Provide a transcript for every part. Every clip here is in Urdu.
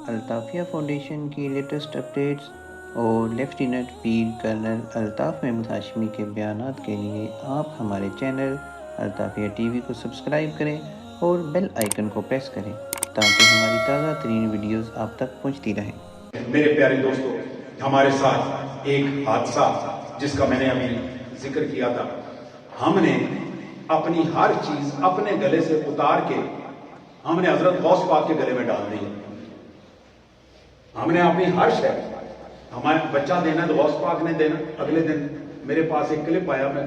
الطافیہ فاؤنڈیشن کی لیٹسٹ اپڈیٹس اور لیفٹیننٹ پیر کرنل الطاف محمود ہاشمی کے بیانات کے لیے آپ ہمارے چینل الطافیہ ٹی وی کو سبسکرائب کریں اور بیل آئیکن کو پریس کریں تاکہ ہماری تازہ ترین ویڈیوز آپ تک پہنچتی رہیں۔ میرے پیارے دوستو، ہمارے ساتھ ایک حادثہ جس کا میں نے ابھی ذکر کیا تھا، ہم نے اپنی ہر چیز اپنے گلے سے اتار کے ہم نے حضرت غوث پاک کے گلے میں ڈال دی۔ ہم نے اپنی ہر شے، ہمارے بچہ دینا تو غوث پاک نے دینا۔ اگلے دن میرے پاس ایک کلپ آیا، میں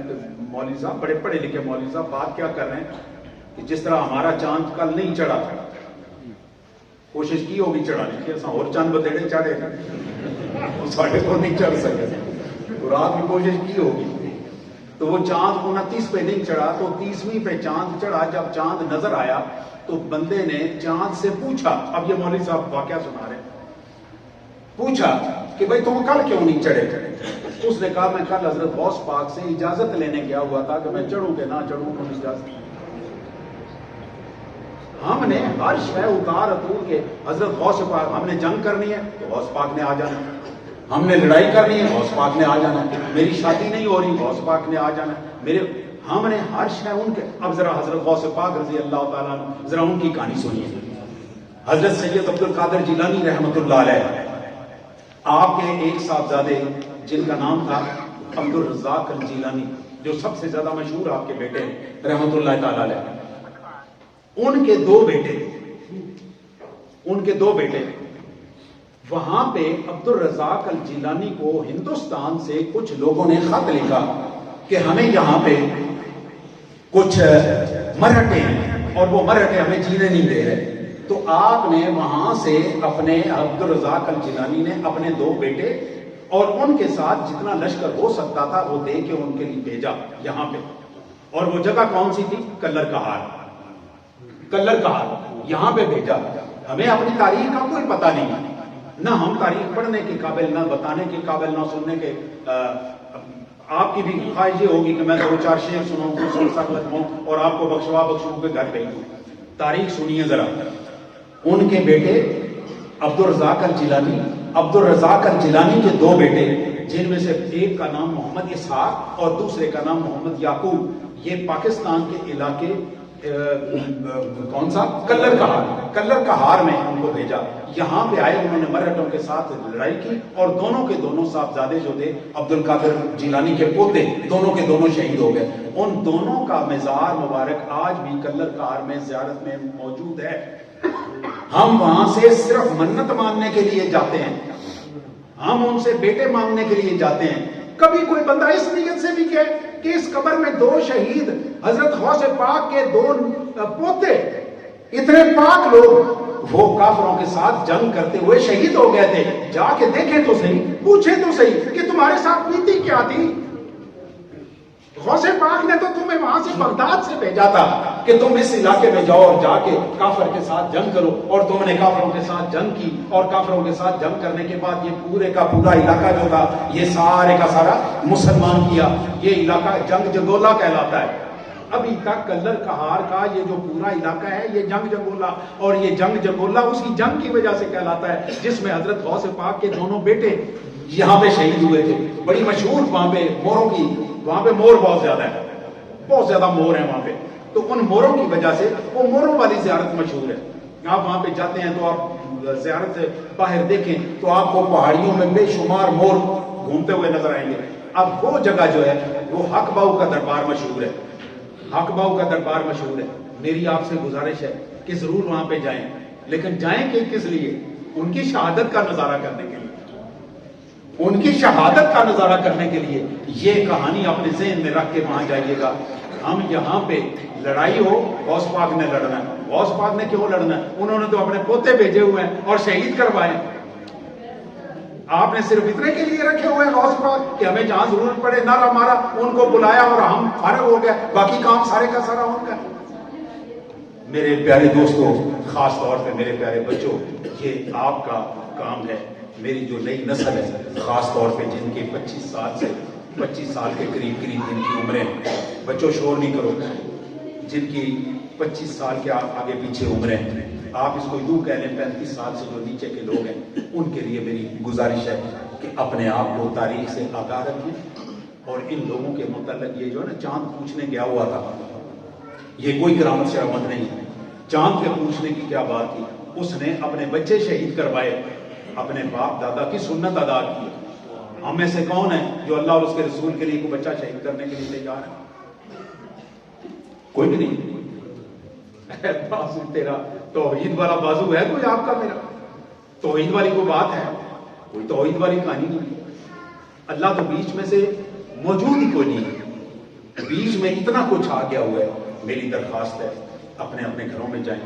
مولوی صاحب، بڑے پڑھے لکھے مولوی صاحب، بات کیا کر رہے ہیں کہ جس طرح ہمارا چاند کل نہیں چڑھا تھا، کوشش کی ہوگی چڑھانے کی، اور چند بتیڑے چڑھے وہ ساڑھے کو نہیں چڑھ سکے، رات میں کوشش کی ہوگی، تو وہ چاند 29 پہ نہیں چڑھا تو 30ویں پہ چاند چڑھا۔ جب چاند نظر آیا تو بندے نے چاند سے پوچھا، اب یہ مولوی صاحب واقعہ سنا رہے ہیں، پوچھا کہ بھائی تم کل کیوں نہیں چڑھے؟ اس نے کہا میں کل حضرت غوث پاک سے اجازت لینے گیا ہوا تھا کہ میں چڑھوں کہ نہ چڑھوں، مجھے اجازت۔ ہم نے ہر شے اتار اتور کے حضرت غوث پاک، ہم نے جنگ کرنی ہے تو غوث پاک نے آ جانا، ہم نے لڑائی کرنی ہے غوث پاک نے آ جانا، میری شادی نہیں ہو رہی غوث پاک نے آ جانا، ہم نے ہر شے ان کے۔ اب ذرا حضرت غوث پاک رضی اللہ تعالیٰ عنہ، ذرا ان کی کہانی سنیے۔ حضرت سید عبد القادر جیلانی رحمۃ اللہ علیہ، آپ کے ایک صاحبزادے جن کا نام تھا عبد الرزاق الجیلانی، جو سب سے زیادہ مشہور آپ کے بیٹے رحمۃ اللہ تعالیٰ علیہ، ان کے دو بیٹے وہاں پہ عبد الرزاق الجیلانی کو ہندوستان سے کچھ لوگوں نے خط لکھا کہ ہمیں یہاں پہ کچھ مرہٹے ہیں اور وہ مرہٹے ہمیں جینے نہیں دے رہے، تو آپ نے وہاں سے اپنے عبد الرزاق الجیلانی نے اپنے 2 بیٹے اور ان کے ساتھ جتنا لشکر ہو سکتا تھا وہ دے کے ان کے لیے بھیجا یہاں پہ۔ اور وہ جگہ کون سی تھی؟ کلر کہار یہاں پہ بھیجا۔ ہمیں اپنی تاریخ کا کوئی پتہ نہیں، نہ ہم تاریخ پڑھنے کے قابل، نہ بتانے کے قابل، نہ سننے کے۔ آپ کی بھی خواہش یہ ہوگی کہ میں 2-4 شعر سناؤں، سن سکتا ہوں اور آپ کو بخشوں کے گھر بھیجوں۔ تاریخ سنیے ذرا۔ ان کے بیٹے عبد الرزاق الجیلانی کے 2 بیٹے، جن میں سے ایک کا نام محمد اسحاق اور دوسرے کا نام محمد یعقوب، یہ پاکستان کے علاقے کون سا؟ کلر کہار میں ان کو بھیجا۔ یہاں پہ آئے، انہوں نے مرہٹوں کے ساتھ لڑائی کی اور دونوں کے دونوں صاحبزادے جو تھے عبد القادر جیلانی کے پوتے، دونوں کے دونوں شہید ہو گئے۔ ان دونوں کا مزار مبارک آج بھی کلر کہار میں زیارت میں موجود ہے۔ ہم وہاں سے صرف منت مانگنے کے لیے جاتے ہیں، ہم ان سے بیٹے مانگنے کے لیے جاتے ہیں۔ کبھی کوئی بندہ اس نیت سے بھی کہے کہ اس قبر میں 2 شہید حضرت غوث پاک کے 2 پوتے، اتنے پاک لوگ، وہ کافروں کے ساتھ جنگ کرتے ہوئے شہید ہو گئے تھے، جا کے دیکھیں تو صحیح، پوچھیں تو صحیح کہ تمہارے ساتھ نیتی کیا تھی؟ غوث پاک نے تو تمہیں وہاں سے بغداد سے بھیجا تھا کہ تم اس علاقے میں جاؤ اور جا کے کافر کے ساتھ جنگ کرو، اور تم نے کافروں کے ساتھ جنگ کی، اور کافروں کے ساتھ جنگ کرنے کے بعد یہ پورے کا پورا علاقہ جو تھا یہ سارے کا سارا مسلمان کیا۔ یہ علاقہ جنگ جگولا کہلاتا ہے۔ ابھی تک کلر کہار کا یہ جو پورا علاقہ ہے یہ جنگ جگولا، اور یہ جنگ جگولا اسی جنگ کی وجہ سے کہلاتا ہے جس میں حضرت غوث پاک کے دونوں بیٹے یہاں پہ شہید ہوئے تھے۔ بڑی مشہور وہاں پہ موروں کی، وہاں پہ مور بہت زیادہ ہے، بہت زیادہ مور ہیں وہاں پہ، تو ان موروں کی وجہ سے وہ موروں والی زیارت مشہور ہے۔ آپ وہاں پہ جاتے ہیں تو آپ زیارت سے باہر دیکھیں تو آپ کو پہاڑیوں میں بے شمار مور گھومتے ہوئے نظر آئیں گے۔ اب وہ جگہ جو ہے وہ حق باؤ کا دربار مشہور ہے، حق باؤ کا دربار مشہور ہے۔ میری آپ سے گزارش ہے کہ ضرور وہاں پہ جائیں، لیکن جائیں کہ کس لیے؟ ان کی شہادت کا نظارہ کرنے کے لیے، ان کی شہادت کا نظارہ کرنے کے لیے۔ یہ کہانی اپنے ذہن میں رکھ کے وہاں جائیے گا۔ ہم یہاں پہ لڑائی ہو، غوث پاک نے لڑنا ہے۔ غوث پاک نے کیوں لڑنا ہے؟ انہوں نے تو اپنے پوتے بھیجے ہوئے ہیں اور شہید کروائے۔ آپ نے صرف اتنے کے لیے رکھے ہوئے ہیں غوث پاک کہ ہمیں جہاں ضرورت پڑے نہ ہمارا ان کو بلایا اور ہم فارغ ہو گئے، باقی کام سارے کا سارا ان کا۔ میرے پیارے دوستوں، خاص طور پہ میرے پیارے بچوں، یہ آپ کا کام ہے۔ میری جو نئی نسل ہے، خاص طور پہ جن کے 25 سال کے قریب جن کی عمریں، بچوں شور نہیں کرو، جن کی 25 سال کے آگے پیچھے عمریں، آپ اس کو یوں کہہ لیں 35 سال سے جو نیچے کے لوگ ہیں ان کے لیے میری گزارش ہے کہ اپنے آپ کو تاریخ سے آگاہ رکھیں، اور ان لوگوں کے متعلق یہ جو ہے نا چاند پوچھنے گیا ہوا تھا، یہ کوئی کرامت شرامت نہیں ہے، چاند کے پوچھنے کی کیا بات کی، اس نے اپنے بچے شہید کروائے، اپنے باپ دادا کی سنت ادا کی۔ ہم میں سے کون ہے جو اللہ اور اس کے رسول کے لیے کوئی بچہ شہید کرنے کے لیے تیار ہے؟ کوئی بھی نہیں۔ بازو تیرا توحید والا بازو ہے کوئی آپ کا میرا؟ توحید والی کوئی بات ہے؟ کوئی توحید والی کہانی نہیں۔ اللہ تو بیچ میں سے موجود ہی کوئی نہیں، بیچ میں اتنا کچھ آ گیا ہوا ہے۔ میری درخواست ہے اپنے اپنے گھروں میں جائیں،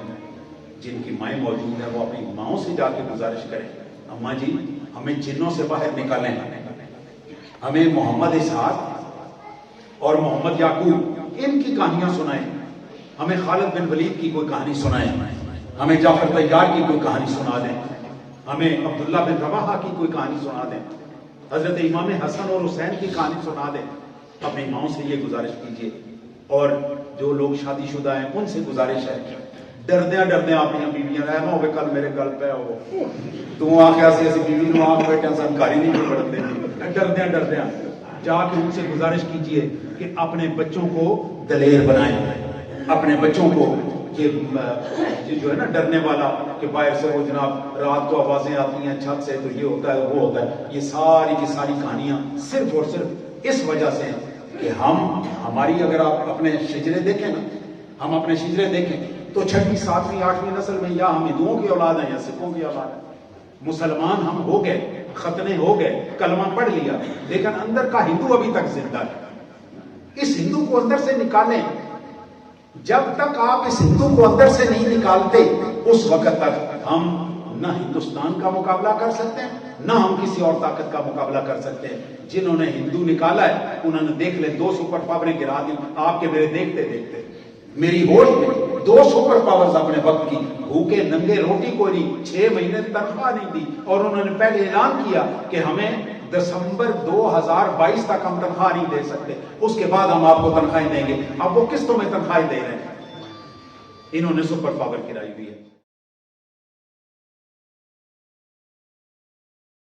جن کی مائیں موجود ہیں وہ اپنی ماؤں سے جا کے گزارش کریں، اماں جی ہمیں جنوں سے باہر نکالیں، ہمیں محمد اسحاق اور محمد یعقوب ان کی کہانیاں سنائیں، ہمیں خالد بن ولید کی کوئی کہانی سنائیں، ہمیں جعفر طیار کی کوئی کہانی سنا دیں، ہمیں عبداللہ بن رواحہ کی کوئی کہانی سنا دیں، حضرت امام حسن اور حسین کی کہانی سنا دیں۔ اپنی ماؤں سے یہ گزارش کیجیے، اور جو لوگ شادی شدہ ہیں ان سے گزارش ہے ڈردیاں اپنی بیویاں رہنا ہوئے کل میرے گل پہ ہو تو آخیا سی اسی بیوی نو آنکھ بیٹھے سنکاری نہیں پڑھ دیں، ڈردیاں جا کے ان سے گزارش کیجیے کہ اپنے بچوں کو دلیر بنائیں، اپنے بچوں کو یہ جو ہے نا ڈرنے والا کہ باہر سے وہ جناب رات کو آوازیں آتی ہیں چھت سے تو یہ ہوتا ہے وہ ہوتا ہے، یہ ساری کی ساری کہانیاں صرف اور صرف اس وجہ سے ہیں کہ ہماری اگر آپ اپنے شجرے دیکھیں نا، ہم اپنے شجرے دیکھیں تو 6ویں 7ویں 8ویں نسل میں یا ہم ہندوؤں کی اولاد ہیں یا سکھوں کی اولاد ہیں، مسلمان ہم ہو گئے، ختنے ہو گئے، کلمہ پڑھ لیا، لیکن اندر کا ہندو ابھی تک زندہ ہے۔ اس ہندو کو اندر سے نکالیں، جب تک آپ اس ہندو کو اندر سے نہیں نکالتے اس وقت تک ہم نہ ہندوستان کا مقابلہ کر سکتے ہیں نہ ہم کسی اور طاقت کا مقابلہ کر سکتے ہیں۔ جنہوں نے ہندو نکالا ہے انہوں نے دیکھ لیں 2 سپر پاوریں گرا دی آپ کے میرے دیکھتے دیکھتے، میری ہوش میں 2 سپر پاورز اپنے وقت کی، بھوکے ننگے روٹی کوئی نہیں، 6 مہینے تنخواہ نہیں دی، اور انہوں نے پہلے اعلان کیا کہ ہمیں دسمبر 2022 تک ہم تنخواہ نہیں دے سکتے، اس کے بعد ہم آپ کو تنخواہیں دیں گے۔ اب وہ قسطوں میں تنخواہیں دے رہے ہیں، انہوں نے سپر پاور گرائی ہوئی ہے۔